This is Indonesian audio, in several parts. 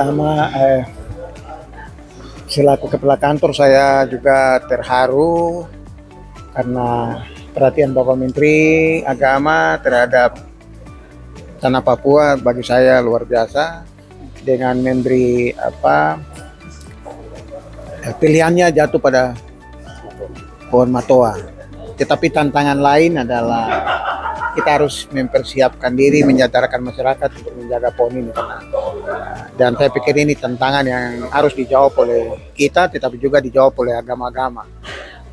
pertama selaku kepala kantor saya juga terharu karena perhatian Bapak Menteri Agama terhadap tanah Papua bagi saya luar biasa dengan memberi pilihannya jatuh pada pohon matoa. Tetapi tantangan lain adalah kita harus mempersiapkan diri, menyadarkan masyarakat untuk menjaga pohon ini. Dan saya pikir ini tantangan yang harus dijawab oleh kita, tetapi juga dijawab oleh agama-agama.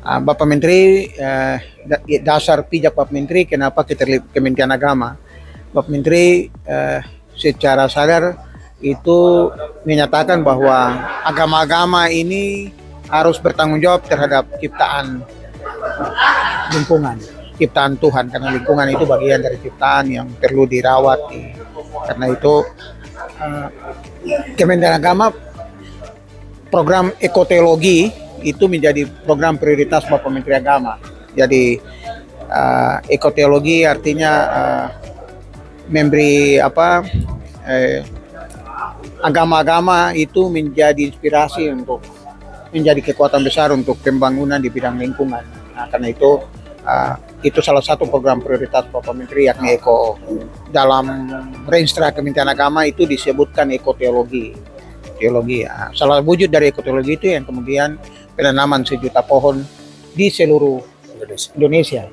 Bapak Menteri, dasar pijak Bapak Menteri, kenapa kita Kementerian Agama? Bapak Menteri secara sadar itu menyatakan bahwa agama-agama ini harus bertanggung jawab terhadap ciptaan lingkungan, ciptaan Tuhan, karena lingkungan itu bagian dari ciptaan yang perlu dirawat. Karena itu Kementerian Agama program ekoteologi itu menjadi program prioritas Bapak Menteri Agama. Jadi ekoteologi artinya memberi agama-agama itu menjadi inspirasi untuk menjadi kekuatan besar untuk pembangunan di bidang lingkungan. Nah, karena itu salah satu program prioritas Bapak Menteri, yakni Eko. Dalam Renstra Kementerian Agama itu disebutkan ekoteologi. Salah wujud dari ekoteologi itu yang kemudian penanaman 1 juta pohon di seluruh Indonesia.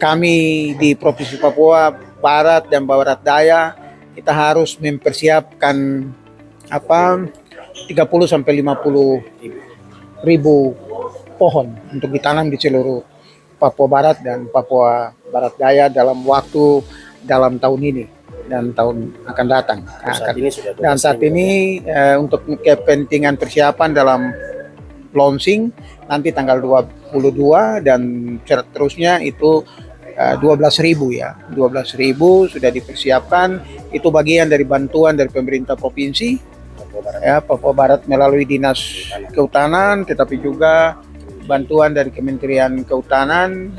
Kami di Provinsi Papua Barat dan Barat Daya kita harus mempersiapkan 30 sampai 50 ribu pohon untuk ditanam di seluruh Papua Barat dan Papua Barat Daya dalam tahun ini dan tahun akan datang. Saat ini untuk kepentingan persiapan dalam launching nanti tanggal 22 dan seterusnya itu 12.000 ya. 12.000 sudah dipersiapkan. Itu bagian dari bantuan dari pemerintah provinsi Papua Barat melalui Dinas Kehutanan, tetapi juga bantuan dari Kementerian Kehutanan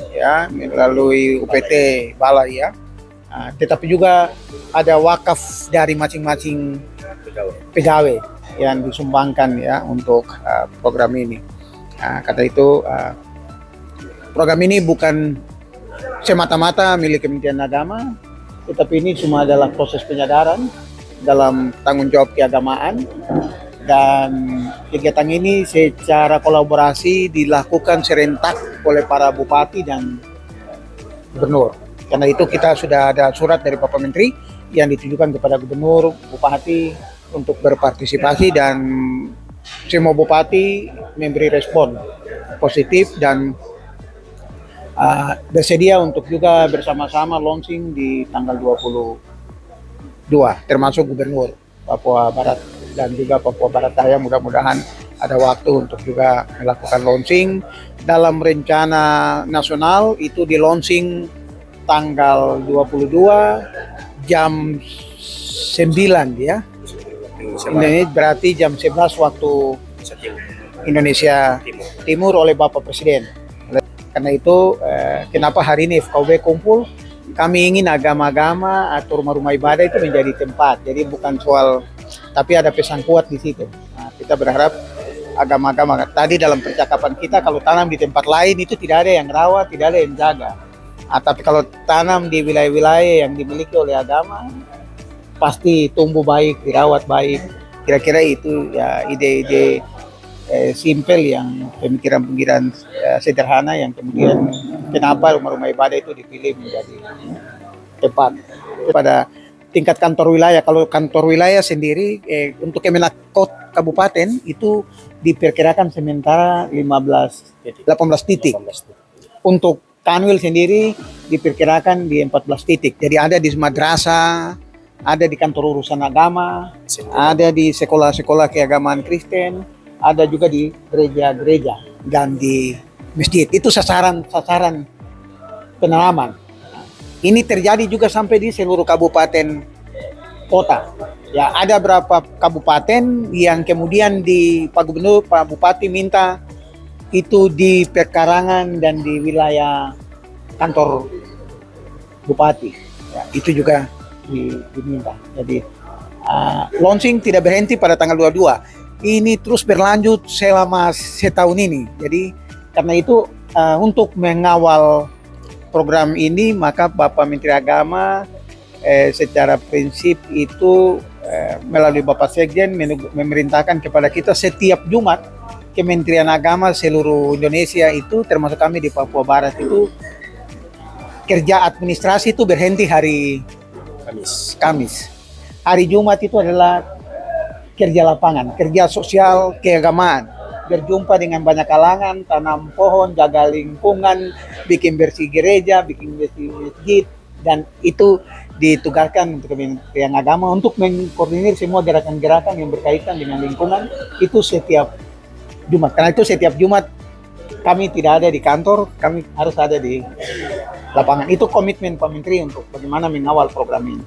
melalui UPT Balai ya. Tetapi juga ada wakaf dari masing-masing pegawai yang disumbangkan ya untuk program ini. Kata itu program ini bukan semata-mata milik Kementerian Agama, tetapi ini semua adalah proses penyadaran dalam tanggung jawab keagamaan, dan kegiatan ini secara kolaborasi dilakukan serentak oleh para bupati dan gubernur. Karena itu kita sudah ada surat dari Bapak Menteri yang ditujukan kepada gubernur, bupati untuk berpartisipasi, dan semua bupati memberi respon positif dan bersedia untuk juga bersama-sama launching di tanggal 22, termasuk gubernur Papua Barat dan juga Papua Barat Daya. Mudah-mudahan ada waktu untuk juga melakukan launching. Dalam rencana nasional itu di launching tanggal 22 jam 9 ya. Ini berarti jam 11 waktu Indonesia Timur oleh Bapak Presiden. Karena itu kenapa hari ini FKUB kumpul, kami ingin agama-agama atau rumah-rumah ibadah itu menjadi tempat. Jadi bukan soal, tapi ada pesan kuat di situ. Nah, kita berharap agama-agama tadi dalam percakapan kita, kalau tanam di tempat lain itu tidak ada yang rawat, tidak ada yang jaga. Tapi kalau tanam di wilayah-wilayah yang dimiliki oleh agama, pasti tumbuh baik, dirawat baik. Kira-kira itu ya ide-ide simpel yang pemikiran-pemikiran sederhana yang kemudian kenapa rumah-rumah ibadah itu dipilih menjadi tempat pada tingkat kantor wilayah. Kalau kantor wilayah sendiri untuk Kemenakot Kabupaten itu diperkirakan sementara 18 titik. Untuk Kanwil sendiri diperkirakan di 14 titik. Jadi ada di madrasah, ada di kantor urusan agama, ada di sekolah-sekolah keagamaan Kristen, ada juga di gereja-gereja dan di masjid. Itu sasaran penanaman. Ini terjadi juga sampai di seluruh kabupaten kota. Ya, ada berapa kabupaten yang kemudian di Pak Gubernur, Pak Bupati minta itu di perkarangan dan di wilayah kantor bupati. Ya, itu juga diminta. Jadi launching tidak berhenti pada tanggal 22. Ini terus berlanjut selama setahun ini. Jadi karena itu untuk mengawal program ini maka Bapak Menteri Agama secara prinsip itu melalui Bapak Sekjen memerintahkan kepada kita setiap Jumat Kementerian Agama seluruh Indonesia itu termasuk kami di Papua Barat itu kerja administrasi itu berhenti hari Kamis. Hari Jumat itu adalah kerja lapangan, kerja sosial, keagamaan. Berjumpa dengan banyak kalangan, tanam pohon, jaga lingkungan, bikin bersih gereja, bikin bersih masjid, dan itu ditugaskan untuk Kementerian Agama untuk mengkoordinir semua gerakan-gerakan yang berkaitan dengan lingkungan itu setiap Jumat. Karena itu setiap Jumat kami tidak ada di kantor, kami harus ada di lapangan. Itu komitmen Pak Menteri untuk bagaimana mengawal program ini.